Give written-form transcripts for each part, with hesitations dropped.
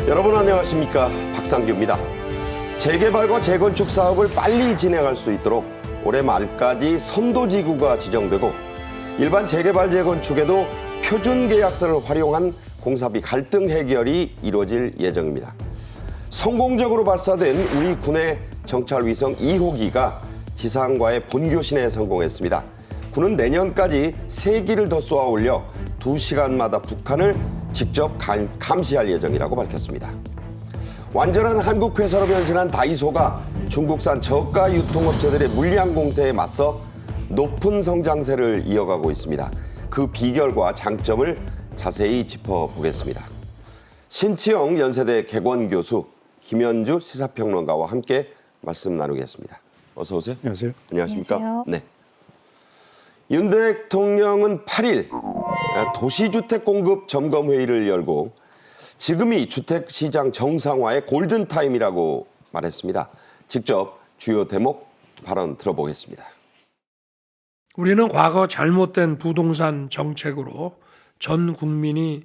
여러분 안녕하십니까, 박상규입니다. 재개발과 재건축 사업을 빨리 진행할 수 있도록 올해 말까지 선도지구가 지정되고 일반 재개발 재건축에도 표준계약서를 활용한 공사비 갈등 해결이 이루어질 예정입니다. 성공적으로 발사된 우리 군의 정찰위성 2호기가 지상과의 본교신에 성공했습니다. 군은 내년까지 3기를 더 쏘아 올려 2시간마다 북한을 직접 감시할 예정이라고 밝혔습니다. 완전한 한국 회사로 변신한 다이소가 중국산 저가 유통업체들의 물량 공세에 맞서 높은 성장세를 이어가고 있습니다. 그 비결과 장점을 자세히 짚어보겠습니다. 신치영 연세대 객원교수, 김현주 시사평론가와 함께 말씀 나누겠습니다. 어서 오세요. 안녕하세요. 안녕하십니까? 안녕하세요. 네. 윤 대통령은 8일 도시주택 공급 점검 회의를 열고 지금이 주택시장 정상화의 골든타임이라고 말했습니다. 직접 주요 대목 발언 들어보겠습니다. 우리는 과거 잘못된 부동산 정책으로 전 국민이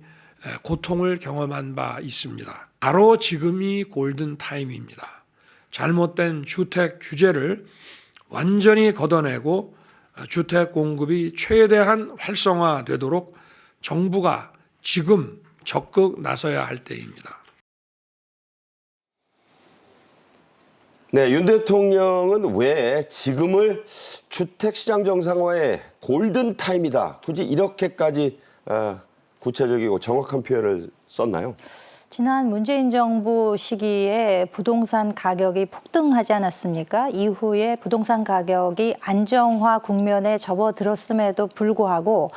고통을 경험한 바 있습니다. 바로 지금이 골든타임입니다. 잘못된 주택 규제를 완전히 걷어내고 주택 공급이 최대한 활성화되도록 정부가 지금 적극 나서야 할 때입니다. 네, 윤 대통령은 왜 지금을 주택시장 정상화의 골든타임이다, 굳이 이렇게까지 구체적이고 정확한 표현을 썼나요? 지난 문재인 정부 시기에 부동산 가격이 폭등하지 않았습니까? 이후에 부동산 가격이 안정화 국면에 접어들었음에도 불구하고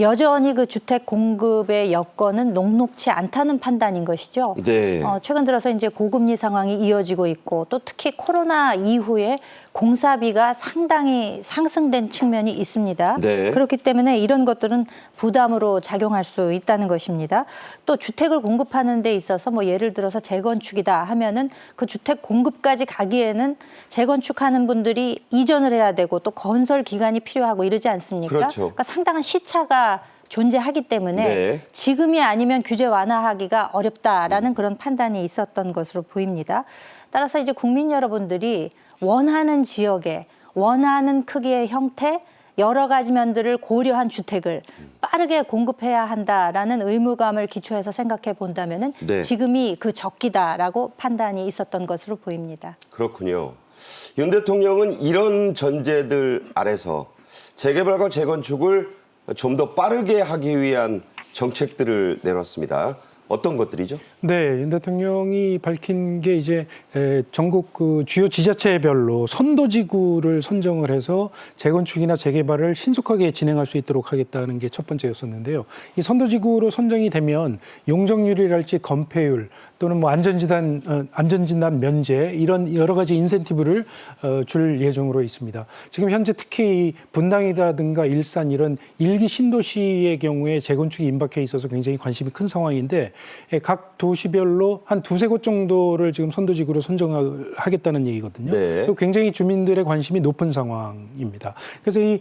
여전히 그 주택 공급의 여건은 녹록치 않다는 판단인 것이죠. 네. 최근 들어서 이제 고금리 상황이 이어지고 있고 또 특히 코로나 이후에 공사비가 상당히 상승된 측면이 있습니다. 네. 그렇기 때문에 이런 것들은 부담으로 작용할 수 있다는 것입니다. 또 주택을 공급하는 데 있어서 뭐 예를 들어서 재건축이다 하면은 그 주택 공급까지 가기에는 재건축하는 분들이 이전을 해야 되고 또 건설 기간이 필요하고 이러지 않습니까? 그렇죠. 그러니까 상당한 시차가 존재하기 때문에 네. 지금이 아니면 규제 완화하기가 어렵다라는 그런 판단이 있었던 것으로 보입니다. 따라서 이제 국민 여러분들이 원하는 지역에 원하는 크기의 형태 여러 가지 면들을 고려한 주택을 빠르게 공급해야 한다라는 의무감을 기초해서 생각해 본다면은 네. 지금이 그 적기다라고 판단이 있었던 것으로 보입니다. 그렇군요. 윤 대통령은 이런 전제들 아래서 재개발과 재건축을 좀 더 빠르게 하기 위한 정책들을 내놨습니다. 어떤 것들이죠? 네, 윤 대통령이 밝힌 게 이제 전국 그 주요 지자체별로 선도지구를 선정을 해서 재건축이나 재개발을 신속하게 진행할 수 있도록 하겠다는 게 첫 번째였었는데요. 이 선도지구로 선정이 되면 용적률이랄지 건폐율 또는 뭐 안전진단 면제 이런 여러 가지 인센티브를 줄 예정으로 있습니다. 지금 현재 특히 분당이라든가 일산 이런 일기 신도시의 경우에 재건축이 임박해 있어서 굉장히 관심이 큰 상황인데 각 도시별로 한 2-3곳 정도를 지금 선도지구로 선정하겠다는 얘기거든요. 네. 굉장히 주민들의 관심이 높은 상황입니다. 그래서 이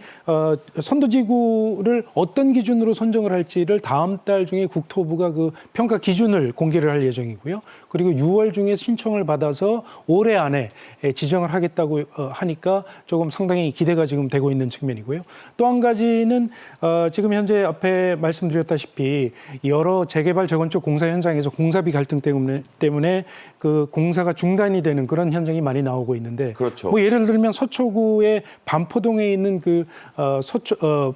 선도지구를 어떤 기준으로 선정을 할지를 다음 달 중에 국토부가 그 평가 기준을 공개를 할 예정이고요. 그리고 6월 중에 신청을 받아서 올해 안에 지정을 하겠다고 하니까 조금 상당히 기대가 지금 되고 있는 측면이고요. 또 한 가지는 지금 현재 앞에 말씀드렸다시피 여러 재개발 재건축 공사 현장에서 공사비 갈등 때문에 그 공사가 중단이 되는 그런 현장이 많이 나오고 있는데, 그렇죠. 뭐 예를 들면 서초구의 반포동에 있는 그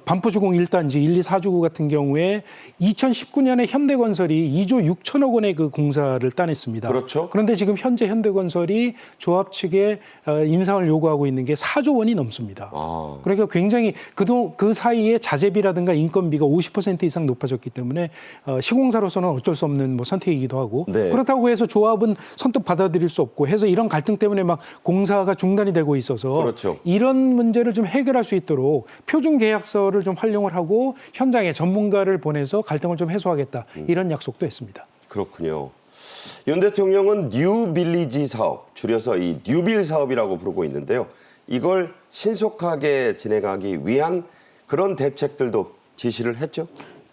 반포주공 1단지 1, 2, 4주구 같은 경우에 2019년에 현대건설이 2조 6천억 원의 그 공사를 따냈습니다. 그렇죠. 그런데 지금 현재 현대건설이 조합 측에 인상을 요구하고 있는 게 4조 원이 넘습니다. 그러니까 굉장히 그 사이에 자재비라든가 인건비가 50% 이상 높아졌기 때문에 시공사로서는 어쩔 수 없는 뭐 선택이기도 하고, 네. 그렇다고 해서 조합은 선뜻 받아들일 수 없고 해서 이런 갈등 때문에 막 공사가 중단이 되고 있어서 그렇죠. 이런 문제를 좀 해결할 수 있도록 표준 계약서를 좀 활용을 하고 현장에 전문가를 보내서 갈등을 좀 해소하겠다, 이런 약속도 했습니다. 그렇군요. 윤 대통령은 뉴빌리지 사업, 줄여서 이 뉴빌 사업이라고 부르고 있는데요. 이걸 신속하게 진행하기 위한 그런 대책들도 지시를 했죠?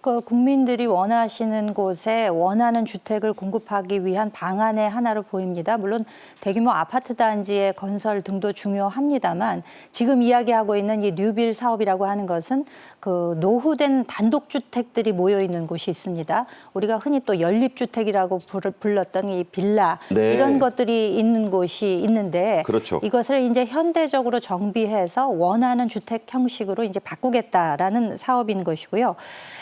그 국민들이 원하시는 곳에 원하는 주택을 공급하기 위한 방안의 하나로 보입니다. 물론 대규모 아파트 단지의 건설 등도 중요합니다만 지금 이야기하고 있는 이 뉴빌 사업이라고 하는 것은 그 노후된 단독주택들이 모여 있는 곳이 있습니다. 우리가 흔히 또 연립주택이라고 불렀던 이 빌라 네. 이런 것들이 있는 곳이 있는데 그렇죠. 이것을 이제 현대적으로 정비해서 원하는 주택 형식으로 이제 바꾸겠다라는 사업인 것이고요.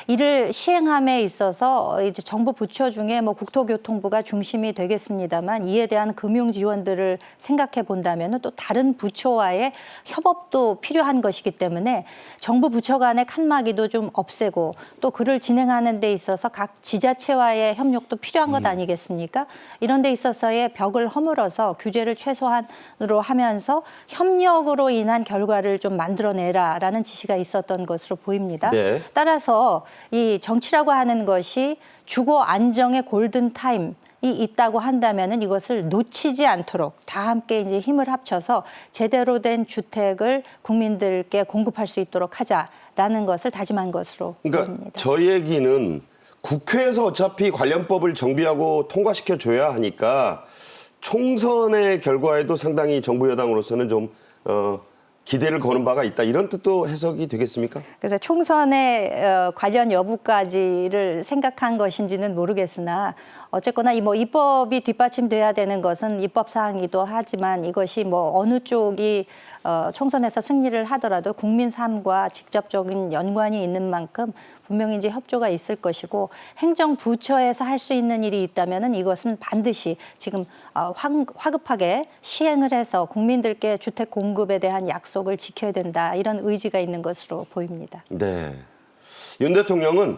이를 시행함에 있어서 이제 정부 부처 중에 뭐 국토교통부가 중심이 되겠습니다만 이에 대한 금융 지원들을 생각해 본다면 또 다른 부처와의 협업도 필요한 것이기 때문에 정부 부처 간의 칸막이도 좀 없애고 또 그를 진행하는 데 있어서 각 지자체와의 협력도 필요한 것 아니겠습니까? 이런 데 있어서의 벽을 허물어서 규제를 최소한으로 하면서 협력으로 인한 결과를 좀 만들어내라라는 지시가 있었던 것으로 보입니다. 네. 따라서 이 정치라고 하는 것이 주거 안정의 골든타임 이 있다고 한다면은 이것을 놓치지 않도록 다 함께 이제 힘을 합쳐서 제대로 된 주택을 국민들께 공급할 수 있도록 하자라는 것을 다짐한 것으로 그러니까 보입니다. 저 얘기는 국회에서 어차피 관련법을 정비하고 통과시켜 줘야 하니까 총선의 결과에도 상당히 정부 여당으로서는 좀 기대를 거는 바가 있다. 이런 뜻도 해석이 되겠습니까? 그래서 총선의 관련 여부까지를 생각한 것인지는 모르겠으나 어쨌거나 이 뭐 입법이 뒷받침돼야 되는 것은 입법 사항이기도 하지만 이것이 뭐 어느 쪽이 총선에서 승리를 하더라도 국민 삶과 직접적인 연관이 있는 만큼 분명히 이제 협조가 있을 것이고 행정부처에서 할 수 있는 일이 있다면은 이것은 반드시 지금 화급하게 시행을 해서 국민들께 주택 공급에 대한 약속을 지켜야 된다 이런 의지가 있는 것으로 보입니다. 네. 윤 대통령은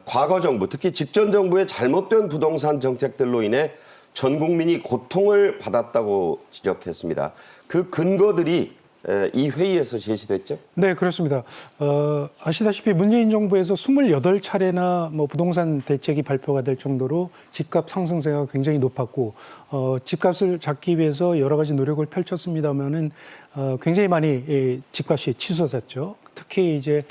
과거 정부, 특히 직전 정부의 잘못된 부동산 정책들로 인해 전 국민이 고통을 받았다고 지적했습니다. 그 근거들이 이 회의에서 제시됐죠? 네, 그렇습니다. 아시다시피 문재인 정부에서 28차례나 뭐 부동산 대책이 발표가 될 정도로 집값 상승세가 굉장히 높았고, 집값을 잡기 위해서 여러 가지 노력을 펼쳤습니다만은 굉장히 많이 집값이 치솟았죠. 특히 이제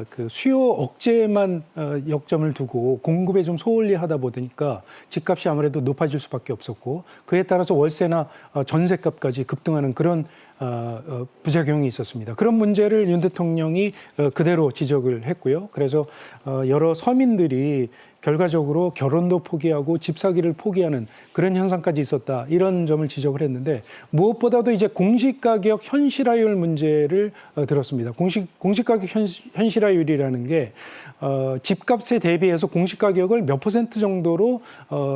그 수요 억제만 역점을 두고 공급에 좀 소홀히 하다 보니까 집값이 아무래도 높아질 수밖에 없었고 그에 따라서 월세나 전세값까지 급등하는 그런 부작용이 있었습니다. 그런 문제를 윤 대통령이 그대로 지적을 했고요. 그래서 여러 서민들이 결과적으로 결혼도 포기하고 집 사기를 포기하는 그런 현상까지 있었다. 이런 점을 지적을 했는데 무엇보다도 이제 공시가격 현실화율 문제를 들었습니다. 공시가격 현실화율이라는 게 집값에 대비해서 공시가격을 몇 % 정도로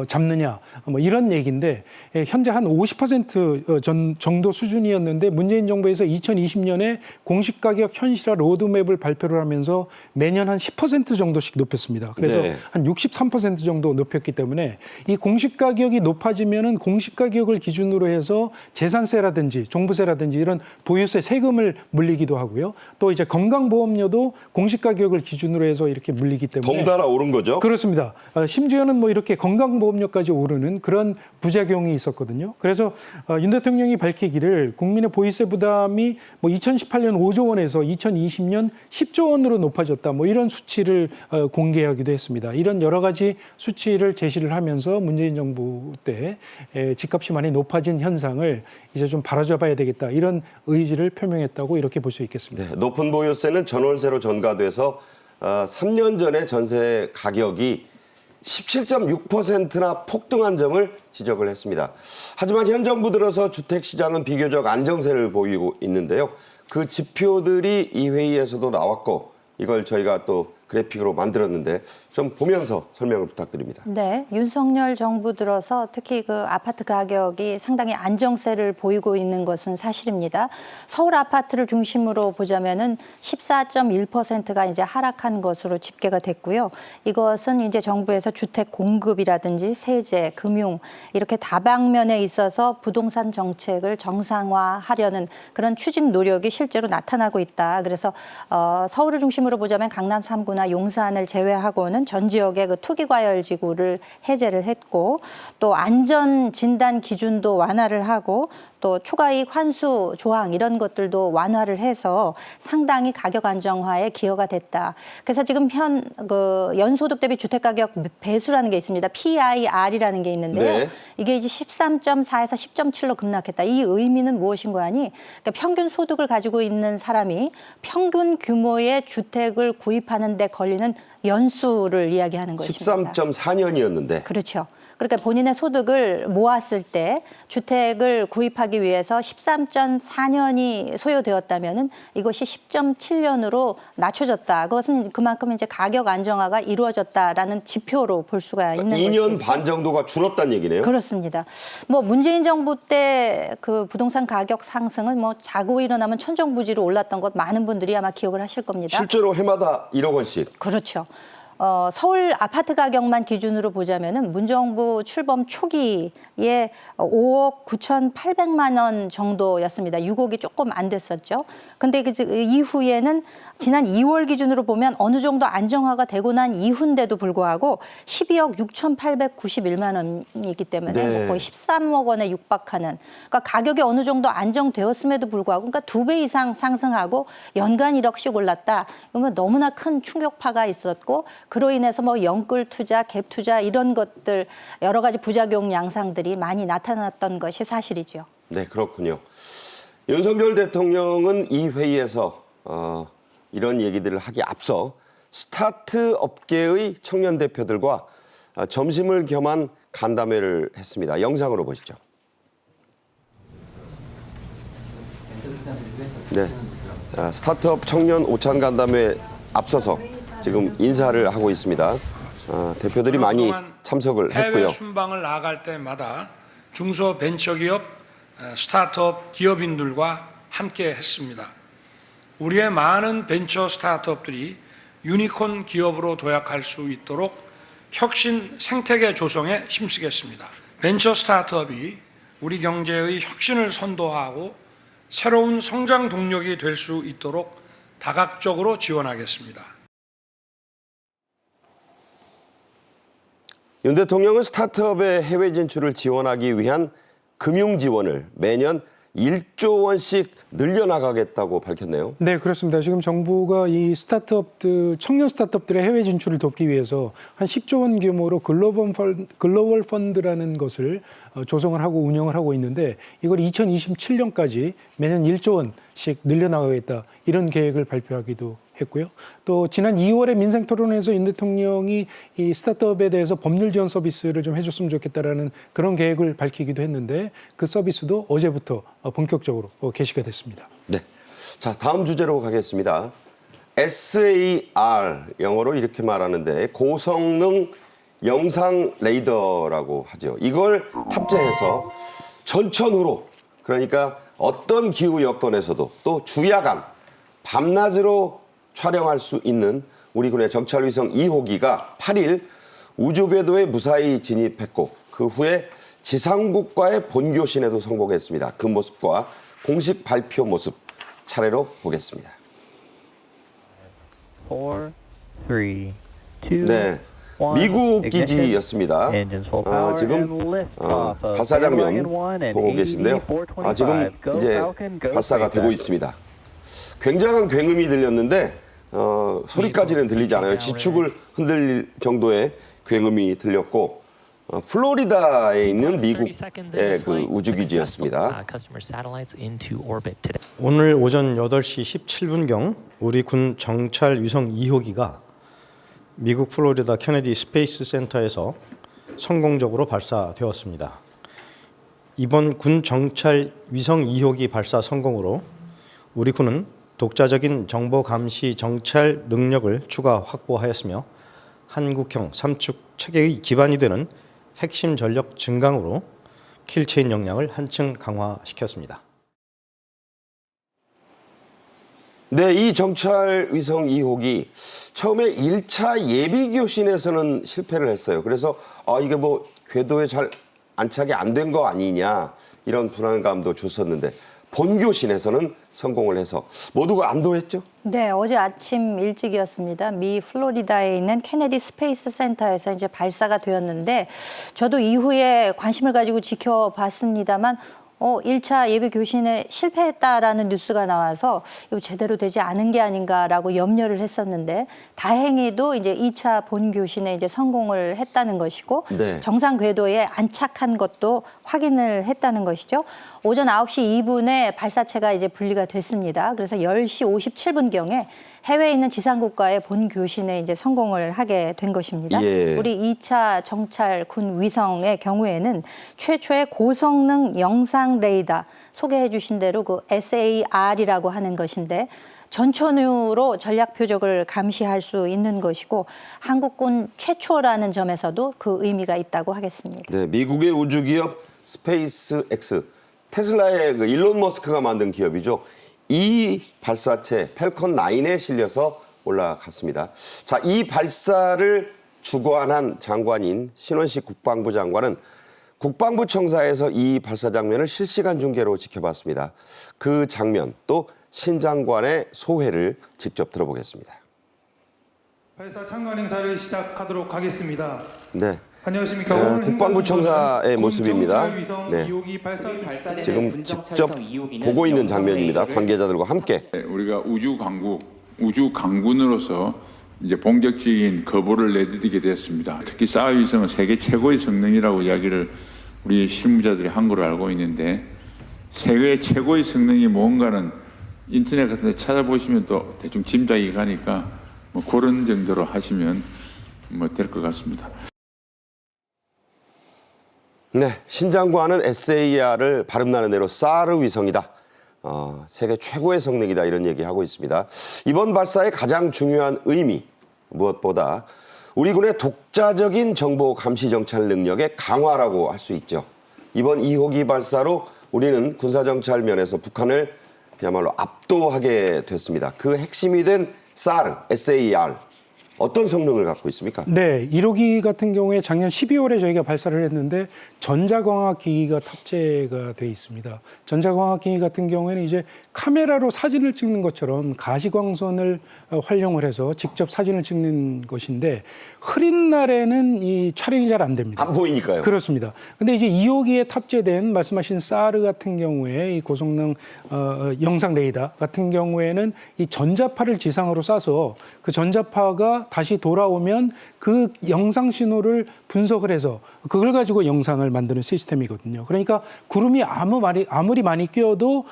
잡느냐 뭐 이런 얘기인데 현재 한 50% 정도 수준이었는데 문재인 정부에서 2020년에 공시가격 현실화 로드맵을 발표를 하면서 매년 한 10% 정도씩 높였습니다. 그래서 네. 한 63% 정도 높였기 때문에 이 공시가격이 높아지면은 공시가격을 기준으로 해서 재산세라든지 종부세라든지 이런 보유세 세금을 물리기도 하고요. 또 이제 건강보험료도 공시가격을 기준으로 해서 이렇게 물리기 때문에 덩달아 오른 거죠? 그렇습니다. 심지어는 뭐 이렇게 건강보험료까지 오르는 그런 부작용이 있었거든요. 그래서 윤 대통령이 밝히기를 국민의 보유세 부담이 뭐 2018년 5조 원에서 2020년 10조 원으로 높아졌다. 뭐 이런 수치를 공개하기도 했습니다. 이런 여러 가지 수치를 제시를 하면서 문재인 정부 때 집값이 많이 높아진 현상을 이제 좀 바로잡아야 되겠다. 이런 의지를 표명했다고 이렇게 볼 수 있겠습니다. 네, 높은 보유세는 전월세로 전가돼서 3년 전에 전세 가격이 17.6%나 폭등한 점을 지적을 했습니다. 하지만 현 정부 들어서 주택시장은 비교적 안정세를 보이고 있는데요. 그 지표들이 이 회의에서도 나왔고 이걸 저희가 또 그래픽으로 만들었는데 좀 보면서 설명을 부탁드립니다. 네, 윤석열 정부 들어서 특히 그 아파트 가격이 상당히 안정세를 보이고 있는 것은 사실입니다. 서울 아파트를 중심으로 보자면은 14.1%가 이제 하락한 것으로 집계가 됐고요. 이것은 이제 정부에서 주택 공급이라든지 세제, 금융 이렇게 다방면에 있어서 부동산 정책을 정상화하려는 그런 추진 노력이 실제로 나타나고 있다. 그래서 서울을 중심으로 보자면 강남 3군 지구나 용산을 제외하고는 전 지역의 그 투기과열지구를 해제를 했고 또 안전 진단 기준도 완화를 하고 또 초과이익 환수 조항 이런 것들도 완화를 해서 상당히 가격 안정화에 기여가 됐다. 그래서 지금 그 연소득 대비 주택가격 배수라는 게 있습니다. PIR이라는 게 있는데요. 네. 이게 이제 13.4에서 10.7로 급락했다. 이 의미는 무엇인가 하니 그러니까 평균 소득을 가지고 있는 사람이 평균 규모의 주택을 구입하는 데 걸리는 연수를 이야기하는 것입니다. 13.4년이었는데 그렇죠. 그러니까 본인의 소득을 모았을 때 주택을 구입하기 위해서 13.4년이 소요되었다면은 이것이 10.7년으로 낮춰졌다. 그것은 그만큼 이제 가격 안정화가 이루어졌다라는 지표로 볼 수가 있는 2년 것입니다. 반 정도가 줄었다는 얘기네요. 그렇습니다. 뭐 문재인 정부 때 그 부동산 가격 상승은 뭐 자고 일어나면 천정부지로 올랐던 것 많은 분들이 아마 기억을 하실 겁니다. 실제로 해마다 1억 원씩. 그렇죠. 서울 아파트 가격만 기준으로 보자면은 문정부 출범 초기에 5억 9,800만 원 정도였습니다. 6억이 조금 안 됐었죠. 근데 그 이후에는 지난 2월 기준으로 보면 어느 정도 안정화가 되고 난 이후인데도 불구하고 12억 6,891만 원이기 때문에 네. 뭐 거의 13억 원에 육박하는. 그러니까 가격이 어느 정도 안정되었음에도 불구하고 그러니까 2배 이상 상승하고 연간 1억씩 올랐다. 그러면 너무나 큰 충격파가 있었고 그로 인해서 뭐 영끌 투자, 갭 투자 이런 것들 여러 가지 부작용 양상들이 많이 나타났던 것이 사실이죠. 네, 그렇군요. 윤석열 대통령은 이 회의에서 이런 얘기들을 하기 앞서 스타트 업계의 청년 대표들과 점심을 겸한 간담회를 했습니다. 영상으로 보시죠. 네, 스타트업 청년 오찬 간담회 앞서서 지금 인사를 하고 있습니다. 대표들이 많이 참석을 해외 했고요. 순방을 나갈 때마다 중소벤처기업, 스타트업 기업인들과 함께 했습니다. 우리의 많은 벤처 스타트업들이 유니콘 기업으로 도약할 수 있도록 혁신 생태계 조성에 힘쓰겠습니다. 벤처 스타트업이 우리 경제의 혁신을 선도하고 새로운 성장 동력이 될 수 있도록 다각적으로 지원하겠습니다. 윤 대통령은 스타트업의 해외 진출을 지원하기 위한 금융 지원을 매년 1조 원씩 늘려나가겠다고 밝혔네요. 네, 그렇습니다. 지금 정부가 이 스타트업들, 청년 스타트업들의 해외 진출을 돕기 위해서 한 10조 원 규모로 글로벌 펀드라는 것을 조성을 하고 운영을 하고 있는데 이걸 2027년까지 매년 1조 원씩 늘려나가겠다 이런 계획을 발표하기도 했고요. 또 지난 2월에 민생 토론에서 윤 대통령이 이 스타트업에 대해서 법률 지원 서비스를 좀 해줬으면 좋겠다라는 그런 계획을 밝히기도 했는데 그 서비스도 어제부터 본격적으로 개시가 됐습니다. 네. 자, 다음 주제로 가겠습니다. SAR, 영어로 이렇게 말하는데 고성능 영상 레이더라고 하죠. 이걸 탑재해서 전천후로, 그러니까 어떤 기후 여건에서도 또 주야간, 밤낮으로 촬영할 수 있는 우리 군의 정찰위성 2호기가 8일 우주궤도에 무사히 진입했고 그 후에 지상국과의 본교신에도 성공했습니다. 그 모습과 공식 발표 모습 차례로 보겠습니다. 4, 3, 2, 네, 미국 기지였습니다. 지금 발사 장면 보고 계신데요. 지금 이제 발사가 되고 있습니다. 굉장한 굉음이 들렸는데 소리까지는 들리지 않아요. 지축을 흔들릴 정도의 굉음이 들렸고 플로리다에 있는 미국의 그 우주기지였습니다. 오늘 오전 8시 17분경 우리 군 정찰 위성 2호기가 미국 플로리다 케네디 스페이스 센터에서 성공적으로 발사되었습니다. 이번 군 정찰 위성 2호기 발사 성공으로 우리 군은 독자적인 정보 감시 정찰 능력을 추가 확보하였으며 한국형 삼축 체계의 기반이 되는 핵심 전력 증강으로 킬체인 역량을 한층 강화시켰습니다. 네, 이 정찰 위성 2호기 처음에 1차 예비 교신에서는 실패를 했어요. 그래서 이게 뭐 궤도에 잘 안착이 안 된 거 아니냐 이런 불안감도 줬었는데 본교신에서는 성공을 해서 모두가 안도했죠. 네, 어제 아침 일찍이었습니다. 미 플로리다에 있는 케네디 스페이스 센터에서 이제 발사가 되었는데 저도 이후에 관심을 가지고 지켜봤습니다만 1차 예비 교신에 실패했다라는 뉴스가 나와서 이거 제대로 되지 않은 게 아닌가라고 염려를 했었는데 다행히도 이제 2차 본 교신에 이제 성공을 했다는 것이고 네. 정상 궤도에 안착한 것도 확인을 했다는 것이죠. 오전 9시 2분에 발사체가 이제 분리가 됐습니다. 그래서 10시 57분경에 해외에 있는 지상국가의 본 교신에 이제 성공을 하게 된 것입니다. 예. 우리 2차 정찰 군 위성의 경우에는 최초의 고성능 영상 레이더 소개해 주신 대로 그 SAR이라고 하는 것인데 전천후로 전략 표적을 감시할 수 있는 것이고 한국군 최초라는 점에서도 그 의미가 있다고 하겠습니다. 네, 미국의 우주기업 스페이스X, 테슬라의 그 일론 머스크가 만든 기업이죠. 이 발사체 펠컨 9에 실려서 올라갔습니다. 자, 이 발사를 주관한 장관인 신원식 국방부 장관은 국방부 청사에서 이 발사 장면을 실시간 중계로 지켜봤습니다. 그 장면 또 신 장관의 소회를 직접 들어보겠습니다. 발사 참관 행사를 시작하도록 하겠습니다. 네. 안녕하십니까. 네, 오늘 국방부 행사 청사의 군 모습입니다. 정찰 위성 네. 2호기 발사 지금 직접 보고 있는 장면입니다. 관계자들과 함께. 우리가 우주 강군으로서 이제 본격적인 거부를 내디디게 됐습니다. 특히 사드 위성은 세계 최고의 성능이라고 이야기를 우리 실무자들이 한 걸로 알고 있는데 세계 최고의 성능이 뭔가는 인터넷 같은 데 찾아보시면 또 대충 짐작이 가니까 뭐 그런 정도로 하시면 뭐 될 것 같습니다. 네, 신 장관은 SAR을 발음나는 대로 사르 위성이다. 세계 최고의 성능이다 이런 얘기하고 있습니다. 이번 발사의 가장 중요한 의미 무엇보다 우리 군의 독자적인 정보 감시 정찰 능력의 강화라고 할 수 있죠. 이번 2호기 발사로 우리는 군사정찰 면에서 북한을 그야말로 압도하게 됐습니다. 그 핵심이 된 SAR, SAR 어떤 성능을 갖고 있습니까? 네, 1호기 같은 경우에 작년 12월에 저희가 발사를 했는데 전자광학 기기가 탑재가 돼 있습니다. 전자광학 기기 같은 경우에는 이제 카메라로 사진을 찍는 것처럼 가시광선을 활용을 해서 직접 사진을 찍는 것인데 흐린 날에는 이 촬영이 잘 안 됩니다. 안 보이니까요. 그렇습니다. 근데 이제 2호기에 탑재된 말씀하신 사르 같은 경우에 이 고성능 영상 레이더 같은 경우에는 이 전자파를 지상으로 쏴서 그 전자파가 다시 돌아오면 그 영상 신호를 분석을 해서 그걸 가지고 영상을 만드는 시스템이거든요. 그러니까 구름이 아무리 많이 끼어도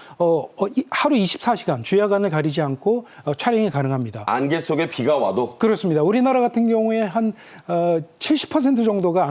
하루 24시간 주야간을 가리지 않고 촬영이 가능합니다. 안개 속에 비가 와도 그렇습니다. 우리나라 같은 경우에 한 70% 정도가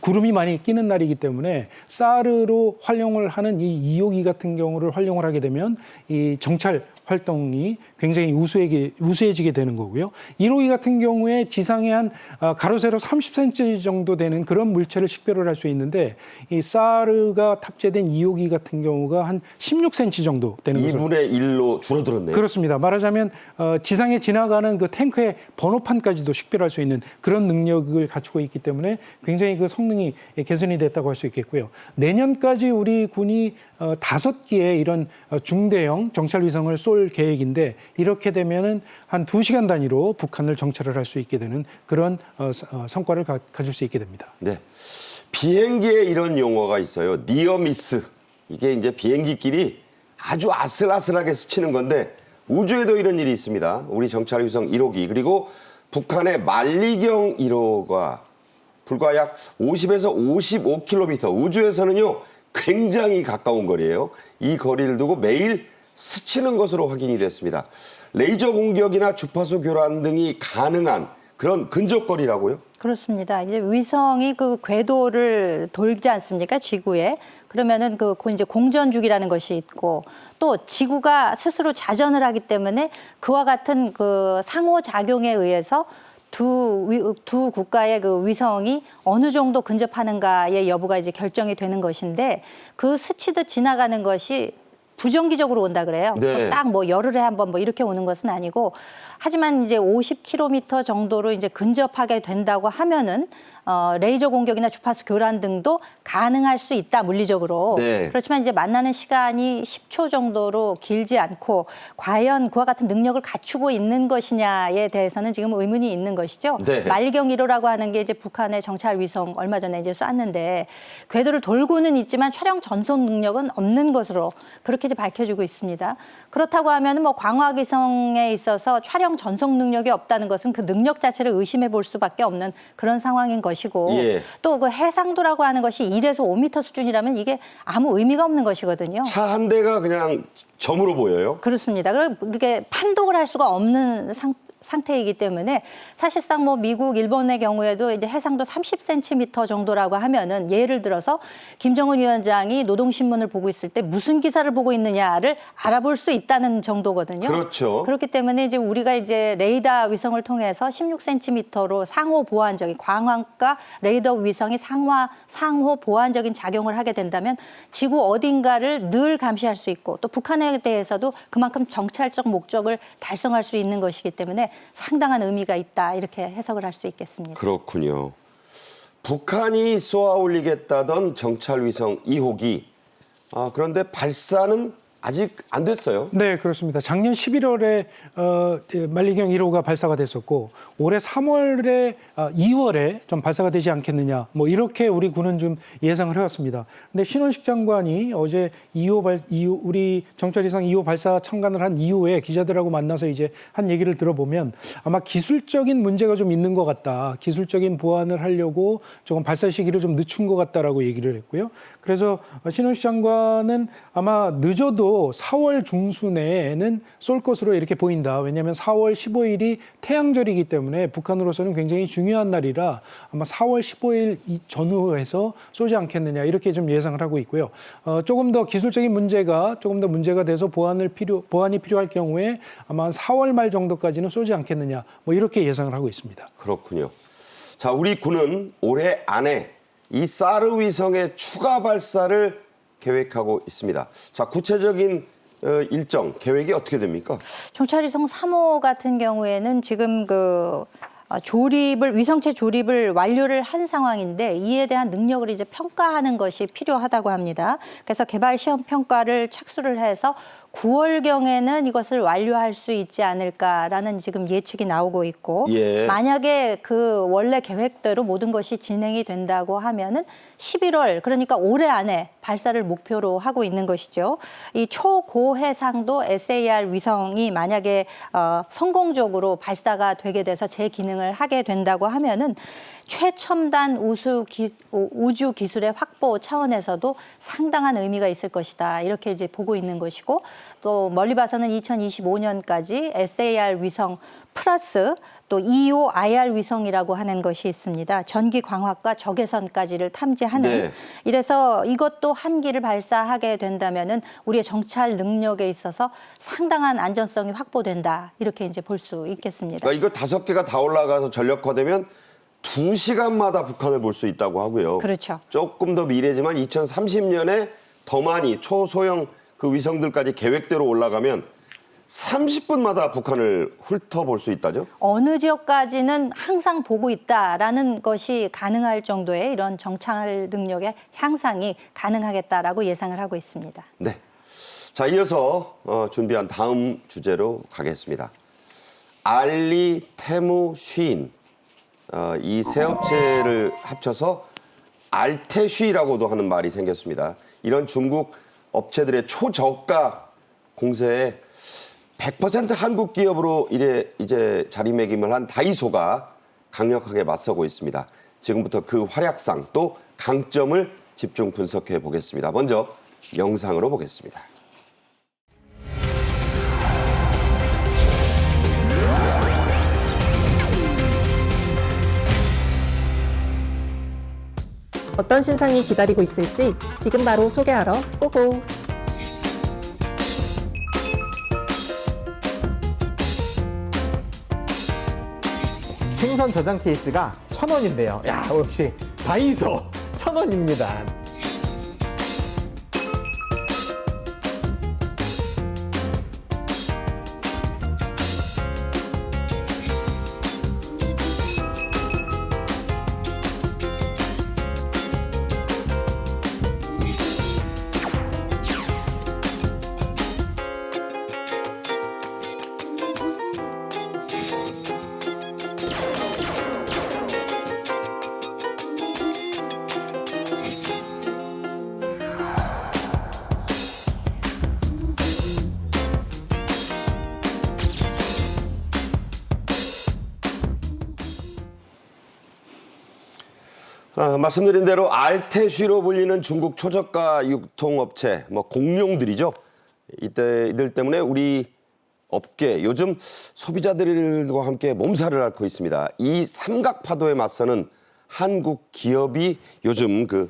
구름이 많이 끼는 날이기 때문에 사르로 활용을 하는 이 2호기 같은 경우를 활용을 하게 되면 이 정찰 활동이 굉장히 우수해지게 되는 거고요. 1호기 같은 경우에 지상에 한 가로 세로 30cm 정도 되는 그런 물체를 식별을 할 수 있는데 이 사르가 탑재된 2호기 같은 경우가 한 16cm 정도 되는 것으로 2분의 1로 줄어들었네요. 그렇습니다. 말하자면 지상에 지나가는 그 탱크의 번호판까지도 식별할 수 있는 그런 능력을 갖추고 있기 때문에 굉장히 그 성능이 개선이 됐다고 할 수 있겠고요. 내년까지 우리 군이 5기의 이런 중대형 정찰 위성을 쏠 계획인데 이렇게 되면은 한 2시간 단위로 북한을 정찰을 할 수 있게 되는 그런 성과를 가질 수 있게 됩니다. 네. 비행기에 이런 용어가 있어요. 니어미스. 이게 이제 비행기끼리 아주 아슬아슬하게 스치는 건데 우주에도 이런 일이 있습니다. 우리 정찰 위성 1호기 그리고 북한의 만리경 1호가 불과 약 50에서 55km 우주에서는요 굉장히 가까운 거리예요. 이 거리를 두고 매일 스치는 것으로 확인이 됐습니다. 레이저 공격이나 주파수 교란 등이 가능한 그런 근접거리라고요? 그렇습니다. 이제 위성이 그 궤도를 돌지 않습니까? 지구에. 그러면은 그 이제 공전주기라는 것이 있고 또 지구가 스스로 자전을 하기 때문에 그와 같은 그 상호작용에 의해서 두 국가의 그 위성이 어느 정도 근접하는가의 여부가 이제 결정이 되는 것인데 그 스치듯 지나가는 것이 부정기적으로 온다 그래요. 네. 딱 뭐 열흘에 한 번 뭐 이렇게 오는 것은 아니고 하지만 이제 50km 정도로 이제 근접하게 된다고 하면은 레이저 공격이나 주파수 교란 등도 가능할 수 있다, 물리적으로. 네. 그렇지만 이제 만나는 시간이 10초 정도로 길지 않고 과연 그와 같은 능력을 갖추고 있는 것이냐에 대해서는 지금 의문이 있는 것이죠. 네. 말경 1호라고 하는 게 이제 북한의 정찰 위성 얼마 전에 이제 쐈는데 궤도를 돌고는 있지만 촬영 전송 능력은 없는 것으로 그렇게 이제 밝혀지고 있습니다. 그렇다고 하면은 뭐 광학위성에 있어서 촬영 전송 능력이 없다는 것은 그 능력 자체를 의심해 볼 수밖에 없는 그런 상황인 것이고 예. 또 그 해상도라고 하는 것이 1에서 5m 수준이라면 이게 아무 의미가 없는 것이거든요. 차 한 대가 그냥 점으로 보여요. 그렇습니다. 그게 판독을 할 수가 없는 상태이기 때문에 사실상 뭐 미국, 일본의 경우에도 이제 해상도 30cm 정도라고 하면은 예를 들어서 김정은 위원장이 노동신문을 보고 있을 때 무슨 기사를 보고 있느냐를 알아볼 수 있다는 정도거든요. 그렇죠. 그렇기 때문에 이제 우리가 이제 레이더 위성을 통해서 16cm로 상호 보완적인 광학과 레이더 위성이 상호 보완적인 작용을 하게 된다면 지구 어딘가를 늘 감시할 수 있고 또 북한에 대해서도 그만큼 정찰적 목적을 달성할 수 있는 것이기 때문에 상당한 의미가 있다, 이렇게 해석을 할 수 있겠습니다. 그렇군요. 북한이 쏘아 올리겠다던 정찰위성 2호기. 그런데 발사는 아직 안 됐어요. 네, 그렇습니다. 작년 11월에 만리경 1호가 발사가 됐었고 올해 3월에 2월에 좀 발사가 되지 않겠느냐, 뭐 이렇게 우리 군은 좀 예상을 해왔습니다. 근데 신원식 장관이 어제 우리 정찰위성 2호 발사 참관을 한 이후에 기자들하고 만나서 이제 한 얘기를 들어보면 아마 기술적인 문제가 좀 있는 것 같다. 기술적인 보완을 하려고 조금 발사 시기를 좀 늦춘 것 같다라고 얘기를 했고요. 그래서 신원식 장관은 아마 늦어도 4월 중순에는 쏠 것으로 이렇게 보인다. 왜냐하면 4월 15일이 태양절이기 때문에 북한으로서는 굉장히 중요한 날이라 아마 4월 15일 전후해서 쏘지 않겠느냐, 이렇게 좀 예상을 하고 있고요. 조금 더 기술적인 문제가 돼서 보완이 필요할 경우에 아마 4월 말 정도까지는 쏘지 않겠느냐, 뭐 이렇게 예상을 하고 있습니다. 그렇군요. 자, 우리 군은 올해 안에 이 사르 위성의 추가 발사를 계획하고 있습니다. 자, 구체적인 일정, 계획이 어떻게 됩니까? 정찰위성 3호 같은 경우에는 지금 위성체 조립을 완료를 한 상황인데 이에 대한 능력을 이제 평가하는 것이 필요하다고 합니다. 그래서 개발 시험 평가를 착수를 해서 9월경에는 이것을 완료할 수 있지 않을까라는 지금 예측이 나오고 있고, 예. 만약에 그 원래 계획대로 모든 것이 진행이 된다고 하면은 11월, 그러니까 올해 안에 발사를 목표로 하고 있는 것이죠. 이 초고해상도 SAR 위성이 만약에 성공적으로 발사가 되게 돼서 제 기능을 하게 된다고 하면은 최첨단 우주 기술의 확보 차원에서도 상당한 의미가 있을 것이다, 이렇게 이제 보고 있는 것이고, 또 멀리 봐서는 2025년까지 SAR 위성 플러스 또 EO IR 위성이라고 하는 것이 있습니다. 전기 광학과 적외선까지를 탐지하는. 네. 이래서 이것도 한 기를 발사하게 된다면은 우리의 정찰 능력에 있어서 상당한 안전성이 확보된다, 이렇게 이제 볼 수 있겠습니다. 그러니까 이거 5개가 다 올라가서 전력화되면 2시간마다 북한을 볼 수 있다고 하고요. 그렇죠. 조금 더 미래지만 2030년에 더 많이 초소형 그 위성들까지 계획대로 올라가면 30분마다 북한을 훑어볼 수 있다죠? 어느 지역까지는 항상 보고 있다라는 것이 가능할 정도의 이런 정찰 능력의 향상이 가능하겠다라고 예상을 하고 있습니다. 네. 자, 이어서 준비한 다음 주제로 가겠습니다. 알리, 테무, 쉬인. 이 세 업체를 합쳐서 알테쉬라고도 하는 말이 생겼습니다. 이런 중국 업체들의 초저가 공세에 100% 한국 기업으로 이제 자리매김을 한 다이소가 강력하게 맞서고 있습니다. 지금부터 그 활약상 또 강점을 집중 분석해 보겠습니다. 먼저 영상으로 보겠습니다. 어떤 신상이 기다리고 있을지 지금 바로 소개하러 고고! 생선 저장 케이스가 1,000원인데요. 야, 역시 다이소 1,000원입니다. 말씀드린 대로 알테쉬로 불리는 중국 초저가 유통업체, 공룡들이죠. 이들 때문에 우리 업계, 요즘 소비자들과 함께 몸살을 앓고 있습니다. 이 삼각파도에 맞서는 한국 기업이 요즘 큰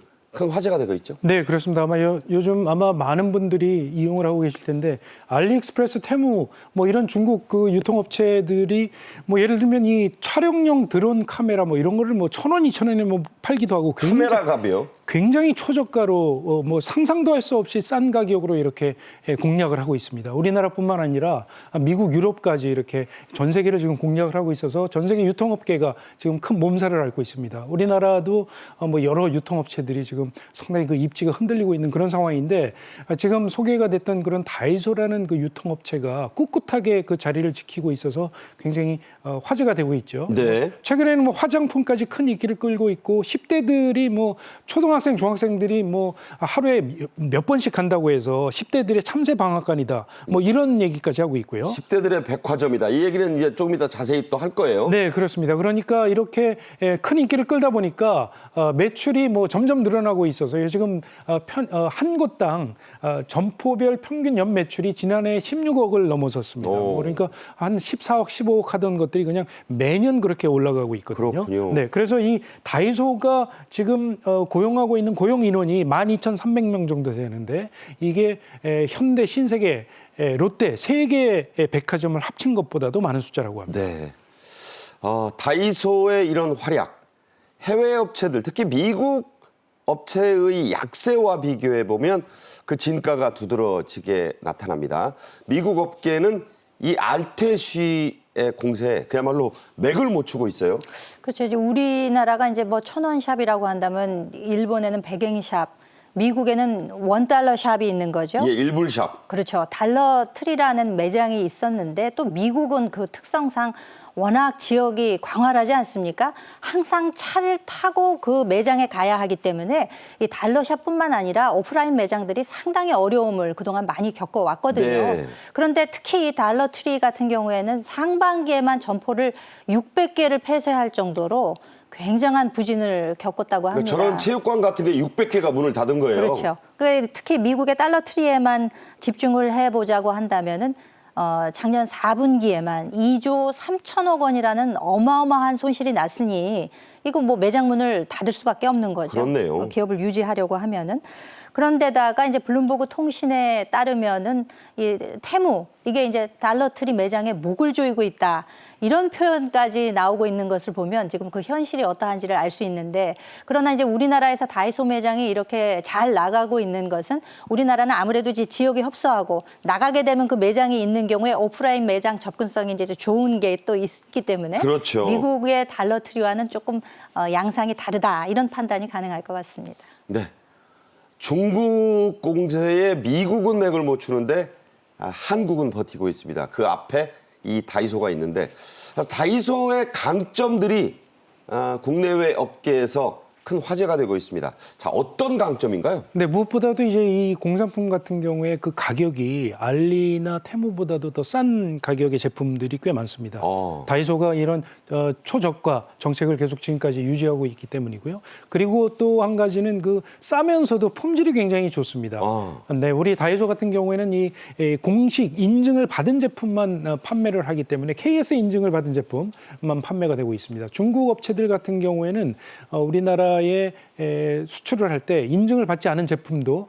화제가 되고 있죠. 네, 그렇습니다. 아마 요즘 아마 많은 분들이 이용을 하고 계실 텐데 알리익스프레스, 테무 이런 중국 유통업체들이 예를 들면 이 촬영용 드론 카메라 이런 거를 1,000원, 2,000원에 팔기도 하고 카메라 값이요? 굉장히 초저가로 상상도 할 수 없이 싼 가격으로 이렇게 공략을 하고 있습니다. 우리나라뿐만 아니라 미국, 유럽까지 이렇게 전 세계를 지금 공략을 하고 있어서 전 세계 유통업계가 지금 큰 몸살을 앓고 있습니다. 우리나라도 여러 유통업체들이 지금 상당히 입지가 흔들리고 있는 그런 상황인데 지금 소개가 됐던 그런 다이소라는 유통업체가 꿋꿋하게 그 자리를 지키고 있어서 굉장히 화제가 되고 있죠. 네. 최근에는 화장품까지 큰 인기를 끌고 있고 10대들이 초등학생, 중학생들이 하루에 몇 번씩 간다고 해서 10대들의 참새 방앗간이다. 이런 얘기까지 하고 있고요. 10대들의 백화점이다. 이 얘기는 이제 조금 이따 자세히 또 할 거예요. 네, 그렇습니다. 그러니까 이렇게 큰 인기를 끌다 보니까 매출이 점점 늘어나고 있어서 지금 한 곳당 점포별 평균 연 매출이 지난해 16억을 넘어섰습니다. 그러니까 한 14억, 15억 하던 것들이 그냥 매년 그렇게 올라가고 있거든요. 그렇군요. 네, 그래서 이 다이소가 지금 고용하고 있는 고용 인원이 12,300명 정도 되는데 이게 현대, 신세계, 롯데 세 개의 백화점을 합친 것보다도 많은 숫자라고 합니다. 네. 다이소의 이런 활약, 해외 업체들, 특히 미국 업체의 약세와 비교해 보면 그 진가가 두드러지게 나타납니다. 미국 업계는 이 알테쉬의 공세에 그야말로 맥을 못 추고 있어요. 그렇죠. 이제 우리나라가 이제 1,000원 샵이라고 한다면 일본에는 백앵이 샵, 미국에는 $1 샵이 있는 거죠. 예, 일불샵. 그렇죠. 달러 트리라는 매장이 있었는데 또 미국은 그 특성상 워낙 지역이 광활하지 않습니까? 항상 차를 타고 그 매장에 가야 하기 때문에 이 달러샵뿐만 아니라 오프라인 매장들이 상당히 어려움을 그동안 많이 겪어왔거든요. 네. 그런데 특히 이 달러 트리 같은 경우에는 상반기에만 점포를 600개를 폐쇄할 정도로 굉장한 부진을 겪었다고 합니다. 저런 체육관 같은 게 600개가 문을 닫은 거예요. 그렇죠. 그래 특히 미국의 달러 트리에만 집중을 해보자고 한다면은 작년 4분기에만 2조 3천억 원이라는 어마어마한 손실이 났으니 이거 매장 문을 닫을 수밖에 없는 거죠. 그렇네요. 기업을 유지하려고 하면은. 그런데다가 이제 블룸버그 통신에 따르면은 이 테무 이게 이제 달러 트리 매장에 목을 조이고 있다. 이런 표현까지 나오고 있는 것을 보면 지금 그 현실이 어떠한지를 알 수 있는데 그러나 이제 우리나라에서 다이소 매장이 이렇게 잘 나가고 있는 것은 우리나라는 아무래도 이제 지역이 협소하고 나가게 되면 그 매장이 있는 경우에 오프라인 매장 접근성이 이제 좋은 게 또 있기 때문에 그렇죠. 미국의 달러 트리와는 조금 양상이 다르다 이런 판단이 가능할 것 같습니다. 네. 중국 공세에 미국은 맥을 못 추는데 한국은 버티고 있습니다. 그 앞에 이 다이소가 있는데 다이소의 강점들이 국내외 업계에서 큰 화제가 되고 있습니다. 자, 어떤 강점인가요? 네, 무엇보다도 이제 이 공산품 같은 경우에 그 가격이 알리나 테무보다도 더 싼 가격의 제품들이 꽤 많습니다. 다이소가 이런 초저가 정책을 계속 지금까지 유지하고 있기 때문이고요. 그리고 또 한 가지는 그 싸면서도 품질이 굉장히 좋습니다. 네, 우리 다이소 같은 경우에는 이 공식 인증을 받은 제품만 판매를 하기 때문에 KS 인증을 받은 제품만 판매가 되고 있습니다. 중국 업체들 같은 경우에는 우리나라에 수출을 할 때 인증을 받지 않은 제품도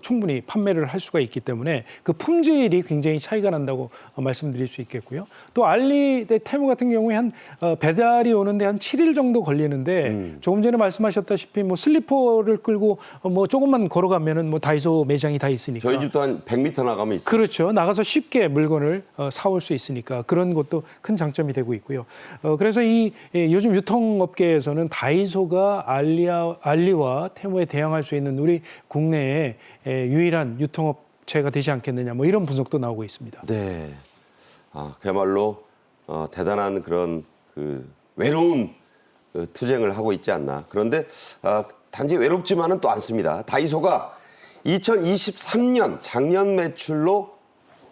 충분히 판매를 할 수가 있기 때문에 그 품질이 굉장히 차이가 난다고 말씀드릴 수 있겠고요. 또 알리, 테무 같은 경우에 한 배달이 오는데 한 7일 정도 걸리는데 조금 전에 말씀하셨다시피 슬리퍼를 끌고 조금만 걸어가면은 다이소 매장이 다 있으니까. 저희 집도 한 100m 나가면 있어요. 그렇죠. 나가서 쉽게 물건을 사올 수 있으니까 그런 것도 큰 장점이 되고 있고요. 그래서 이 요즘 유통업계에서는 다이소가 알리와 테무에 대항할 수 있는 우리 국내의 유일한 유통업체가 되지 않겠느냐 이런 분석도 나오고 있습니다. 네. 그야말로 대단한 그런 외로운 투쟁을 하고 있지 않나. 그런데 단지 외롭지만은 또 않습니다. 다이소가 2023년 작년 매출로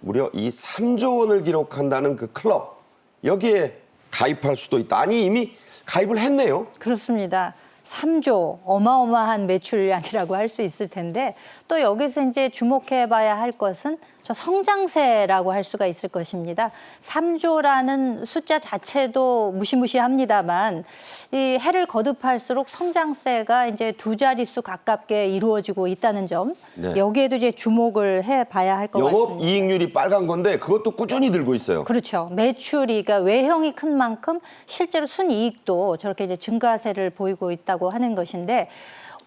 무려 이 3조 원을 기록한다는 그 클럽 여기에 가입할 수도 있다. 아니 이미 가입을 했네요. 그렇습니다. 3조 어마어마한 매출량이라고 할 수 있을 텐데 또 여기서 이제 주목해봐야 할 것은 저 성장세라고 할 수가 있을 것입니다. 3조라는 숫자 자체도 무시무시합니다만 이 해를 거듭할수록 성장세가 이제 두 자릿수 가깝게 이루어지고 있다는 점 네. 여기에도 이제 주목을 해봐야 할 것 같습니다. 영업 이익률이 빨간 건데 그것도 꾸준히 들고 있어요. 그렇죠. 매출이 그러니까 외형이 큰 만큼 실제로 순이익도 저렇게 이제 증가세를 보이고 있다고 하는 것인데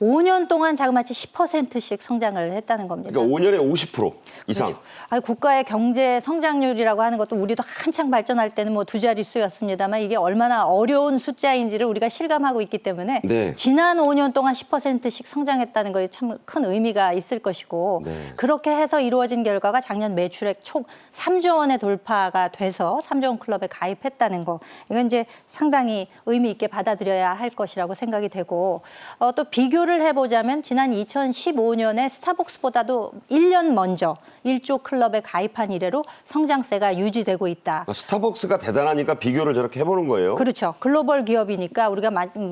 5년 동안 자그마치 10%씩 성장을 했다는 겁니다. 그러니까 5년에 50% 이상. 그렇죠. 아니, 국가의 경제 성장률이라고 하는 것도 우리도 한창 발전할 때는 뭐 두 자릿수였습니다만 이게 얼마나 어려운 숫자인지를 우리가 실감하고 있기 때문에 네. 지난 5년 동안 10%씩 성장했다는 것이 참 큰 의미가 있을 것이고 네. 그렇게 해서 이루어진 결과가 작년 매출액 총 3조 원의 돌파가 돼서 3조 원 클럽에 가입했다는 거. 이건 이제 상당히 의미 있게 받아들여야 할 것이라고 생각이 되고 또 비교를 해보자면 지난 2015년에 스타벅스보다도 1년 먼저 1조 클럽에 가입한 이래로 성장세가 유지되고 있다. 스타벅스가 대단하니까 비교를 저렇게 해보는 거예요. 그렇죠. 글로벌 기업이니까 우리가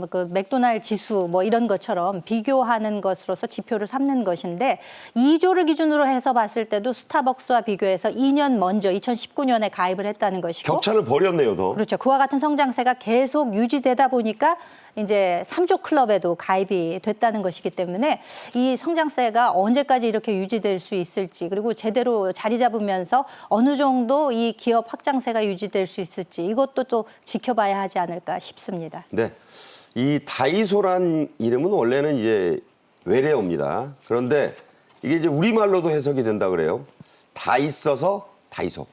그 맥도날드 지수 뭐 이런 것처럼 비교하는 것으로서 지표를 삼는 것인데 2조를 기준으로 해서 봤을 때도 스타벅스와 비교해서 2년 먼저 2019년에 가입을 했다는 것이고 격차를 벌였네요, 더. 그렇죠. 그와 같은 성장세가 계속 유지되다 보니까 이제 3조 클럽에도 가입이 됐다는 것이기 때문에 이 성장세가 언제까지 이렇게 유지될 수 있을지 그리고 제대로 자리 잡으면서 어느 정도 이 기업 확장세가 유지될 수 있을지 이것도 또 지켜봐야 하지 않을까 싶습니다. 네. 이 다이소란 이름은 원래는 이제 외래어입니다. 그런데 이게 이제 우리말로도 해석이 된다 그래요. 다 있어서 다이소.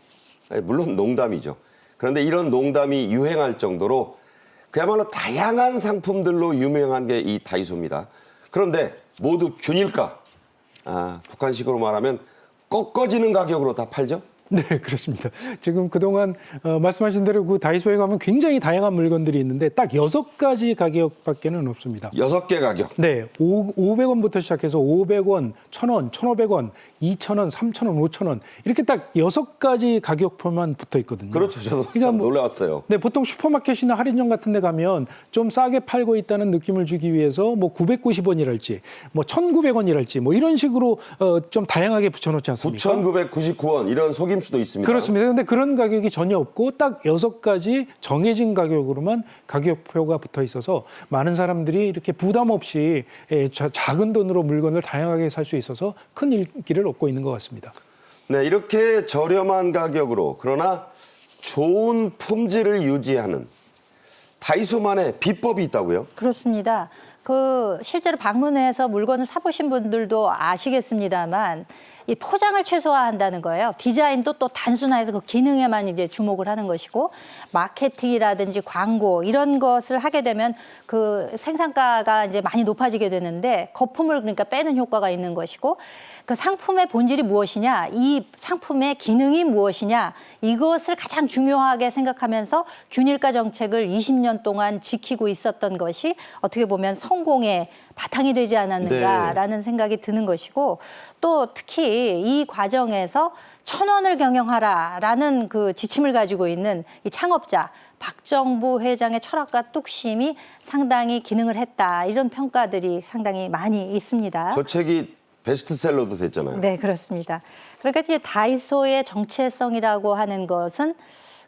물론 농담이죠. 그런데 이런 농담이 유행할 정도로 그야말로 다양한 상품들로 유명한 게 이 다이소입니다. 그런데 모두 균일가, 북한식으로 말하면 꺾어지는 가격으로 다 팔죠? 네, 그렇습니다. 지금 그동안 말씀하신 대로 그 다이소에 가면 굉장히 다양한 물건들이 있는데 딱 6가지 가격밖에는 없습니다. 6개 가격. 네, 500원부터 시작해서 500원, 1,000원, 1,500원, 2,000원, 3,000원, 5,000원 이렇게 딱 6가지 가격표만 붙어 있거든요. 그렇죠. 저도 그러니까 참 놀라웠어요. 네, 보통 슈퍼마켓이나 할인점 같은 데 가면 좀 싸게 팔고 있다는 느낌을 주기 위해서 뭐 990원이랄지 뭐 1,900원이랄지 뭐 이런 식으로 좀 다양하게 붙여놓지 않습니까? 9,999원 이런 속임수도 있습니다. 그렇습니다. 그런데 그런 가격이 전혀 없고 딱 6가지 정해진 가격으로만 가격표가 붙어 있어서 많은 사람들이 이렇게 부담 없이 작은 돈으로 물건을 다양하게 살 수 있어서 큰 인기를 얻고 있는 것 같습니다. 네, 이렇게 저렴한 가격으로 그러나 좋은 품질을 유지하는 다이소만의 비법이 있다고요? 그렇습니다. 그 실제로 방문해서 물건을 사보신 분들도 아시겠습니다만 이 포장을 최소화한다는 거예요. 디자인도 또 단순화해서 그 기능에만 이제 주목을 하는 것이고 마케팅이라든지 광고 이런 것을 하게 되면 그 생산가가 이제 많이 높아지게 되는데 거품을 그러니까 빼는 효과가 있는 것이고 그 상품의 본질이 무엇이냐, 이 상품의 기능이 무엇이냐 이것을 가장 중요하게 생각하면서 균일가 정책을 20년 동안 지키고 있었던 것이 어떻게 보면 성공의 바탕이 되지 않았는가라는 생각이 드는 것이고 또 특히 이 과정에서 1,000원을 경영하라라는 그 지침을 가지고 있는 이 창업자 박정부 회장의 철학과 뚝심이 상당히 기능을 했다. 이런 평가들이 상당히 많이 있습니다. 저 책이 베스트셀러도 됐잖아요. 네, 그렇습니다. 그러니까 이제 다이소의 정체성이라고 하는 것은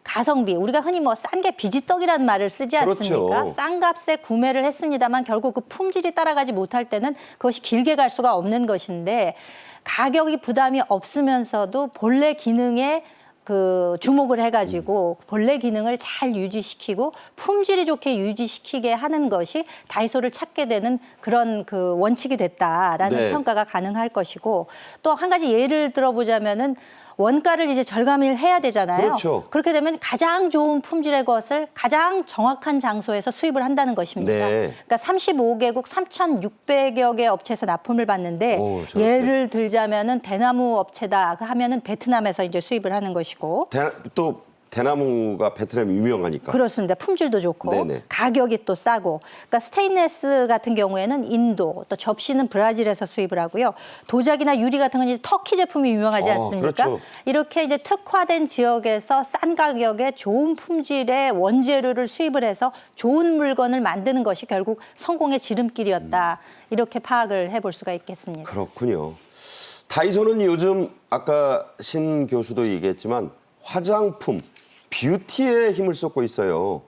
가성비, 우리가 흔히 뭐 싼 게 비지떡이라는 말을 쓰지 않습니까? 그렇죠. 싼 값에 구매를 했습니다만 결국 그 품질이 따라가지 못할 때는 그것이 길게 갈 수가 없는 것인데 가격이 부담이 없으면서도 본래 기능에 그 주목을 해가지고 본래 기능을 잘 유지시키고 품질이 좋게 유지시키게 하는 것이 다이소를 찾게 되는 그런 그 원칙이 됐다라는 네. 평가가 가능할 것이고 또 한 가지 예를 들어보자면은 원가를 이제 절감을 해야 되잖아요. 그렇죠. 그렇게 되면 가장 좋은 품질의 것을 가장 정확한 장소에서 수입을 한다는 것입니다. 네. 그러니까 35개국 3,600여 개 업체에서 납품을 받는데 오, 저렇게. 예를 들자면은 대나무 업체다 하면은 베트남에서 이제 수입을 하는 것이고 또 대나무가 베트남이 유명하니까. 그렇습니다. 품질도 좋고 네네. 가격이 또 싸고. 그러니까 스테인레스 같은 경우에는 인도, 또 접시는 브라질에서 수입을 하고요. 도자기나 유리 같은 건 이제 터키 제품이 유명하지 않습니까? 그렇죠. 이렇게 이제 특화된 지역에서 싼 가격에 좋은 품질의 원재료를 수입을 해서 좋은 물건을 만드는 것이 결국 성공의 지름길이었다. 이렇게 파악을 해볼 수가 있겠습니다. 그렇군요. 다이소는 요즘 아까 신 교수도 얘기했지만 화장품, 뷰티에 힘을 쏟고 있어요.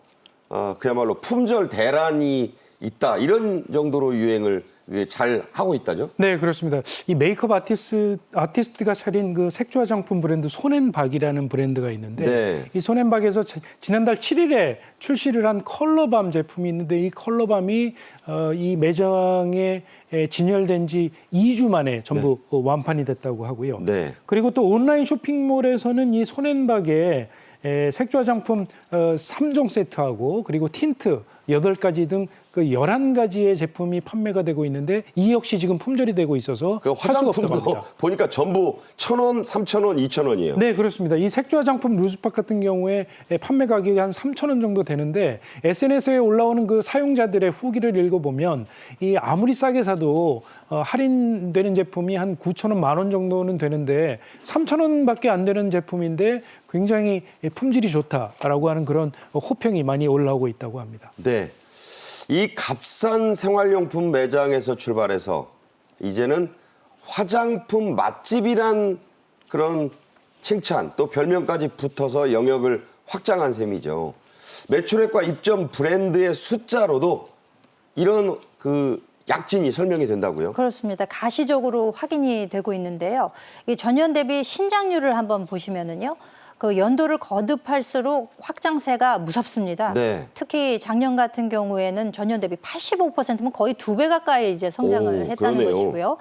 그야말로 품절 대란이 있다 이런 정도로 유행을 잘 하고 있다죠? 네, 그렇습니다. 이 메이크업 아티스트가 차린 그 색조 화장품 브랜드 손앤박이라는 브랜드가 있는데 네. 이 손앤박에서 지난달 7일에 출시를 한 컬러밤 제품이 있는데 이 컬러밤이 이 매장에 진열된 지 2주 만에 전부 완판이 됐다고 하고요. 네. 그리고 또 온라인 쇼핑몰에서는 이 손앤박의 색조 화장품 3종 세트하고 그리고 틴트 8가지 등 그 11가지의 제품이 판매가 되고 있는데 이 역시 지금 품절이 되고 있어서 그 살 수가 없다고 화장품도 합니다. 보니까 전부 1,000원, 3,000원, 2,000원이에요. 네, 그렇습니다. 이 색조 화장품 루즈팍 같은 경우에 판매 가격이 한 3,000원 정도 되는데 SNS에 올라오는 그 사용자들의 후기를 읽어보면 이 아무리 싸게 사도 할인되는 제품이 한 9,000원, 10,000원 정도는 되는데 3,000원밖에 안 되는 제품인데 굉장히 품질이 좋다라고 하는 그런 호평이 많이 올라오고 있다고 합니다. 네. 이 값싼 생활용품 매장에서 출발해서 이제는 화장품 맛집이란 그런 칭찬 또 별명까지 붙어서 영역을 확장한 셈이죠. 매출액과 입점 브랜드의 숫자로도 이런 그 약진이 설명이 된다고요? 그렇습니다. 가시적으로 확인이 되고 있는데요. 이 전년 대비 신장률을 한번 보시면은요. 그 연도를 거듭할수록 확장세가 무섭습니다. 네. 특히 작년 같은 경우에는 전년 대비 85%면 거의 2배 가까이 이제 성장을 했다는 그러네요. 것이고요.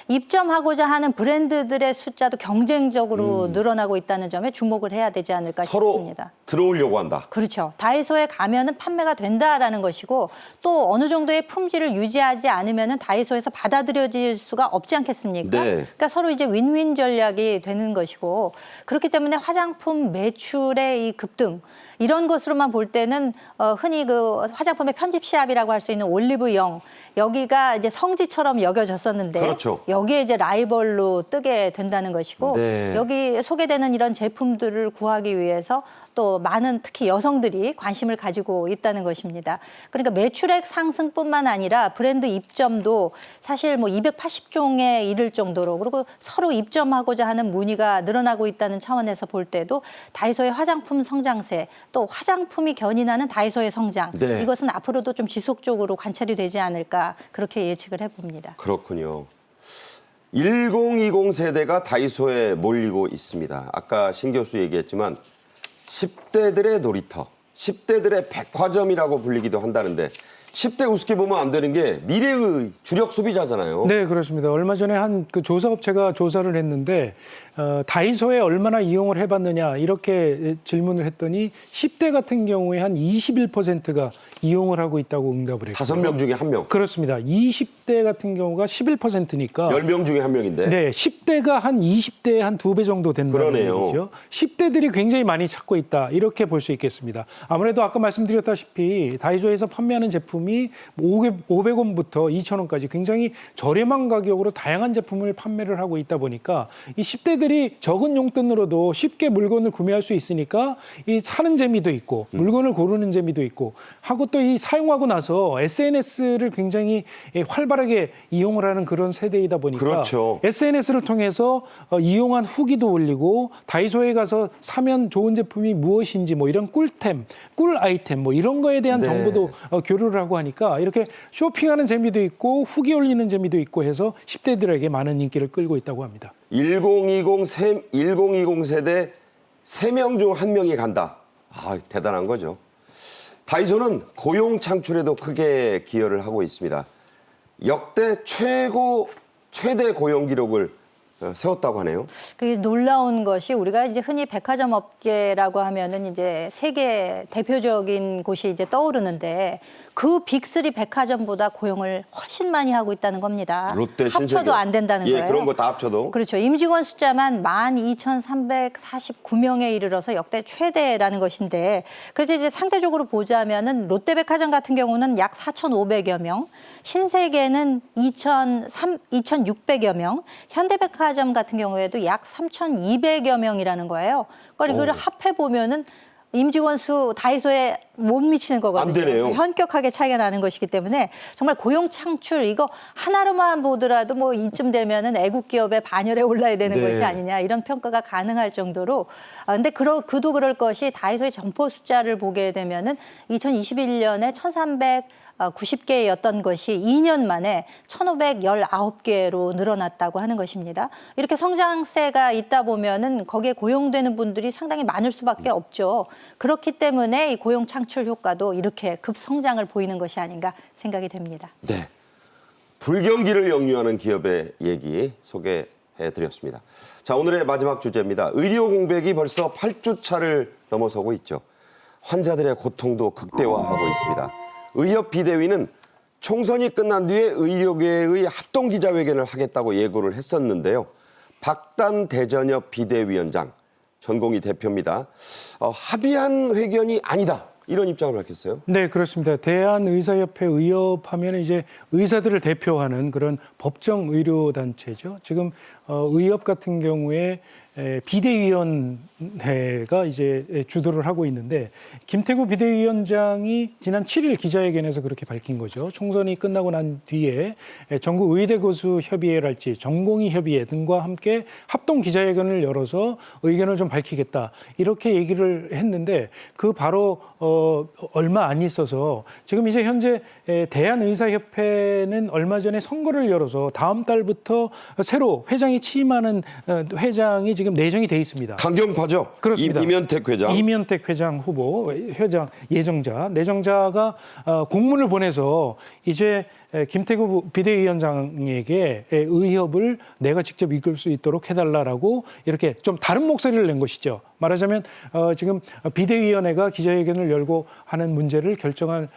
입점하고자 하는 브랜드들의 숫자도 경쟁적으로 늘어나고 있다는 점에 주목을 해야 되지 않을까 서로 싶습니다. 들어오려고 한다. 그렇죠. 다이소에 가면은 판매가 된다라는 것이고 또 어느 정도의 품질을 유지하지 않으면은 다이소에서 받아들여질 수가 없지 않겠습니까? 네. 그러니까 서로 이제 윈윈 전략이 되는 것이고 그렇기 때문에 화장품 매출의 이 급등 이런 것으로만 볼 때는 흔히 그 화장품의 편집 시합이라고 할 수 있는 올리브영 여기가 이제 성지처럼 여겨졌었는데 그렇죠. 여기에 이제 라이벌로 뜨게 된다는 것이고 네. 여기 소개되는 이런 제품들을 구하기 위해서 또 많은 특히 여성들이 관심을 가지고 있다는 것입니다. 그러니까 매출액 상승뿐만 아니라 브랜드 입점도 사실 뭐 280종에 이를 정도로 그리고 서로 입점하고자 하는 문의가 늘어나고 있다는 차원에서 볼 때도 다이소의 화장품 성장세 또 화장품이 견인하는 다이소의 성장 네. 이것은 앞으로도 좀 지속적으로 관찰이 되지 않을까 그렇게 예측을 해봅니다. 그렇군요. 1020 세대가 다이소에 몰리고 있습니다. 아까 신 교수 얘기했지만 10대들의 놀이터, 10대들의 백화점이라고 불리기도 한다는데 10대 우습게 보면 안 되는 게 미래의 주력 소비자잖아요. 네, 그렇습니다. 얼마 전에 한 그 조사업체가 조사를 했는데 다이소에 얼마나 이용을 해봤느냐 이렇게 질문을 했더니 10대 같은 경우에 한 21%가 이용을 하고 있다고 응답을 했고요. 5명 중에 1명. 그렇습니다. 20대 같은 경우가 11%니까 10명 중에 1명인데. 네, 10대가 한 20대의 한 2배 정도 된다는 그러네요. 얘기죠. 10대들이 굉장히 많이 찾고 있다. 이렇게 볼 수 있겠습니다. 아무래도 아까 말씀드렸다시피 다이소에서 판매하는 제품이 500원부터 2,000원까지 굉장히 저렴한 가격으로 다양한 제품을 판매를 하고 있다 보니까 이 10대들이 적은 용돈으로도 쉽게 물건을 구매할 수 있으니까 이 사는 재미도 있고 물건을 고르는 재미도 있고 하고 또 이 사용하고 나서 SNS를 굉장히 활발하게 이용을 하는 그런 세대이다 보니까 그렇죠. SNS를 통해서 이용한 후기도 올리고 다이소에 가서 사면 좋은 제품이 무엇인지 뭐 이런 꿀템, 꿀 아이템 뭐 이런 거에 대한 네. 정보도 교류를 하고 하니까 이렇게 쇼핑하는 재미도 있고 후기 올리는 재미도 있고 해서 10대들에게 많은 인기를 끌고 있다고 합니다. 1020 세대 3명 중 1명이 간다. 아, 대단한 거죠. 다이소는 고용 창출에도 크게 기여를 하고 있습니다. 역대 최대 고용 기록을 세웠다고 하네요. 그 놀라운 것이 우리가 이제 흔히 백화점 업계라고 하면은 이제 세계 대표적인 곳이 이제 떠오르는데 그 빅3 백화점보다 고용을 훨씬 많이 하고 있다는 겁니다. 롯데, 신세계. 합쳐도 안 된다는 거예요. 그런 거 다 합쳐도. 그렇죠. 임직원 숫자만 12,349명에 이르러서 역대 최대라는 것인데 그래서 이제 상대적으로 보자면은 롯데백화점 같은 경우는 약 4,500여 명, 신세계는 2,600여 명, 현대백화점 같은 경우에도 약 3,200여 명이라는 거예요. 그러니까 이걸 합해 보면은 임직원 수 다이소에 못 미치는 거거든요. 안 되네요. 현격하게 차이가 나는 것이기 때문에 정말 고용 창출 이거 하나로만 보더라도 뭐 이쯤 되면은 애국 기업의 반열에 올라야 되는 네. 것이 아니냐 이런 평가가 가능할 정도로 근데 그도 그럴 것이 다이소의 점포 숫자를 보게 되면은 2021년에 1,390개였던 것이 2년 만에 1,519개로 늘어났다고 하는 것입니다. 이렇게 성장세가 있다 보면은 거기에 고용되는 분들이 상당히 많을 수밖에 없죠. 그렇기 때문에 이 고용 창출 효과도 이렇게 급성장을 보이는 것이 아닌가 생각이 됩니다. 네. 불경기를 역류하는 기업의 얘기 소개해드렸습니다. 자, 오늘의 마지막 주제입니다. 의료 공백이 벌써 8주 차를 넘어서고 있죠. 환자들의 고통도 극대화하고 있습니다. 의협 비대위는 총선이 끝난 뒤에 의료계의 합동 기자회견을 하겠다고 예고를 했었는데요. 박단 대전협 비대위원장, 전공의 대표입니다. 합의한 회견이 아니다. 이런 입장을 밝혔어요. 네, 그렇습니다. 대한의사협회 의협하면 이제 의사들을 대표하는 그런 법정 의료 단체죠. 지금 의협 같은 경우에 비대위원회가 이제 주도를 하고 있는데 김태구 비대위원장이 지난 7일 기자회견에서 그렇게 밝힌 거죠. 총선이 끝나고 난 뒤에 전국 의대 교수 협의회랄지 전공의 협의회 등과 함께 합동 기자회견을 열어서 의견을 좀 밝히겠다 이렇게 얘기를 했는데 그 바로 얼마 안 있어서 지금 이제 현재 대한의사협회는 얼마 전에 선거를 열어서 다음 달부터 새로 회장이 취임하는 회장이 지금 내정이 돼 있습니다. 강경파죠? 그렇습니다. 이면택 회장. 이면택 회장 후보, 회장 예정자, 내정자가 공문을 보내서 이제 김태구 비대위원장에게 의협을 내가 직접 이끌 수 있도록 해달라라고 이렇게 좀 다른 목소리를 낸 것이죠. 말하자면 지금 비대위원회가 기자회견을 열고 하는 문제를 결정할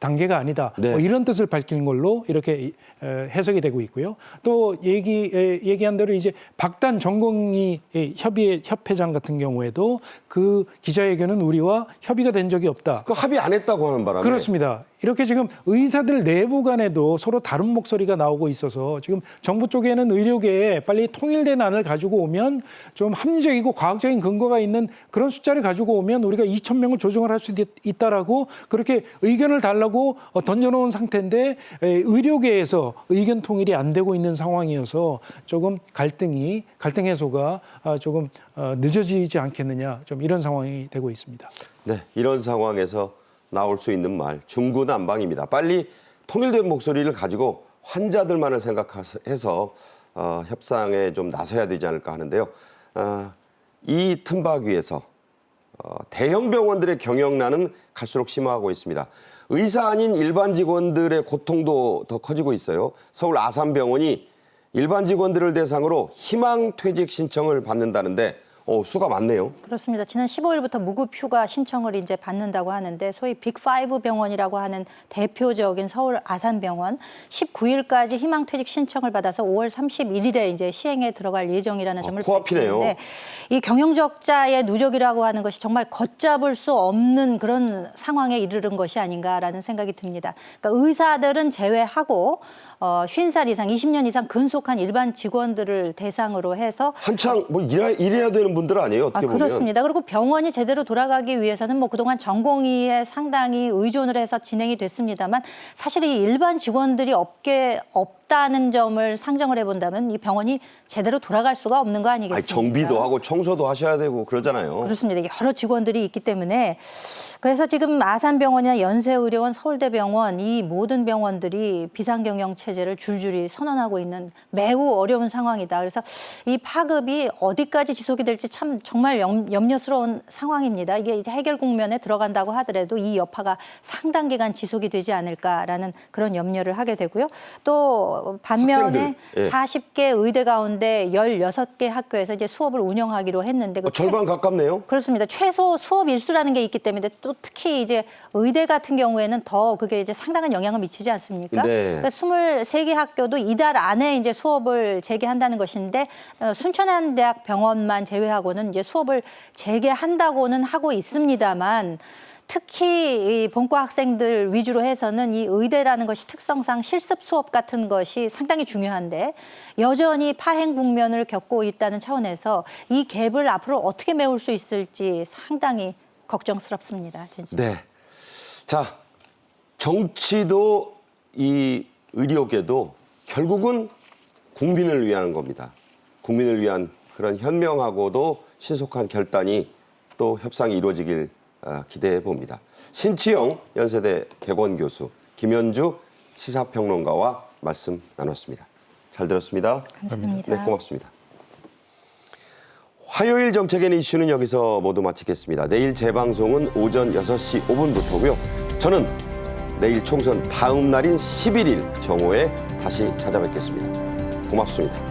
단계가 아니다. 네. 이런 뜻을 밝힌 걸로 이렇게 해석이 되고 있고요. 또 얘기한 대로 이제 박단 전공의 협회장 같은 경우에도 그 기자회견은 우리와 협의가 된 적이 없다. 그 합의 안 했다고 하는 바람에. 그렇습니다. 이렇게 지금 의사들 내부 간에도 서로 다른 목소리가 나오고 있어서 지금 정부 쪽에는 의료계에 빨리 통일된 안을 가지고 오면 좀 합리적이고 과학적인 근거가 있는 그런 숫자를 가지고 오면 우리가 2,000명을 조정을 할 수 있다라고 그렇게 의견을 달라고 던져놓은 상태인데 의료계에서 의견 통일이 안 되고 있는 상황이어서 조금 갈등 해소가 조금 늦어지지 않겠느냐 좀 이런 상황이 되고 있습니다. 네, 이런 상황에서 나올 수 있는 말 중구난방입니다. 빨리 통일된 목소리를 가지고 환자들만을 생각해서 협상에 좀 나서야 되지 않을까 하는데요. 이 틈바 위에서 대형 병원들의 경영난은 갈수록 심화하고 있습니다. 의사 아닌 일반 직원들의 고통도 더 커지고 있어요. 서울 아산병원이 일반 직원들을 대상으로 희망퇴직 신청을 받는다는데 수가 많네요. 그렇습니다. 지난 15일부터 무급휴가 신청을 이제 받는다고 하는데 소위 빅5 병원이라고 하는 대표적인 서울 아산병원 19일까지 희망퇴직 신청을 받아서 5월 31일에 이제 시행에 들어갈 예정이라는 점을 코앞이네요. 밝혔는데 이 경영적자의 누적이라고 하는 것이 정말 걷잡을 수 없는 그런 상황에 이르는 것이 아닌가라는 생각이 듭니다. 그러니까 의사들은 제외하고 50살 이상, 20년 이상 근속한 일반 직원들을 대상으로 해서 한창 뭐 일해야 되는 분들 아니에요? 어떻게 보면. 그렇습니다. 그리고 병원이 제대로 돌아가기 위해서는 뭐 그동안 전공의에 상당히 의존을 해서 진행이 됐습니다만 사실 이 일반 직원들이 없다는 점을 상정을 해본다면 이 병원이 제대로 돌아갈 수가 없는 거 아니겠습니까? 정비도 하고 청소도 하셔야 되고 그러잖아요. 그렇습니다. 여러 직원들이 있기 때문에 그래서 지금 아산병원이나 연세의료원, 서울대병원 이 모든 병원들이 비상경영 체제를 줄줄이 선언하고 있는 매우 어려운 상황이다. 그래서 이 파급이 어디까지 지속이 될지 이것이 참 정말 염려스러운 상황입니다. 이게 이제 해결 국면에 들어간다고 하더라도 이 여파가 상당 기간 지속이 되지 않을까라는 그런 염려를 하게 되고요. 또 반면에 학생들, 예. 40개 의대 가운데 16개 학교에서 이제 수업을 운영하기로 했는데 그 절반 가깝네요. 그렇습니다. 최소 수업 일수라는 게 있기 때문에 또 특히 이제 의대 같은 경우에는 더 그게 이제 상당한 영향을 미치지 않습니까? 네. 그러니까 23개 학교도 이달 안에 이제 수업을 재개한다는 것인데 순천향대학 병원만 제외하고는 이제 수업을 재개한다고는 하고 있습니다만 특히 이 본과 학생들 위주로 해서는 이 의대라는 것이 특성상 실습 수업 같은 것이 상당히 중요한데 여전히 파행 국면을 겪고 있다는 차원에서 이 갭을 앞으로 어떻게 메울 수 있을지 상당히 걱정스럽습니다. 진짜. 네. 자, 정치도 이 의료계도 결국은 국민을 위한 겁니다. 국민을 위한 그런 현명하고도 신속한 결단이 또 협상이 이루어지길 기대해 봅니다. 신치영 연세대 개건 교수, 김현주 시사평론가와 말씀 나눴습니다. 잘 들었습니다. 감사합니다. 네, 고맙습니다. 화요일 정책엔 이슈는 여기서 모두 마치겠습니다. 내일 재방송은 오전 6시 5분부터고요. 저는 내일 총선 다음 날인 11일 정오에 다시 찾아뵙겠습니다. 고맙습니다.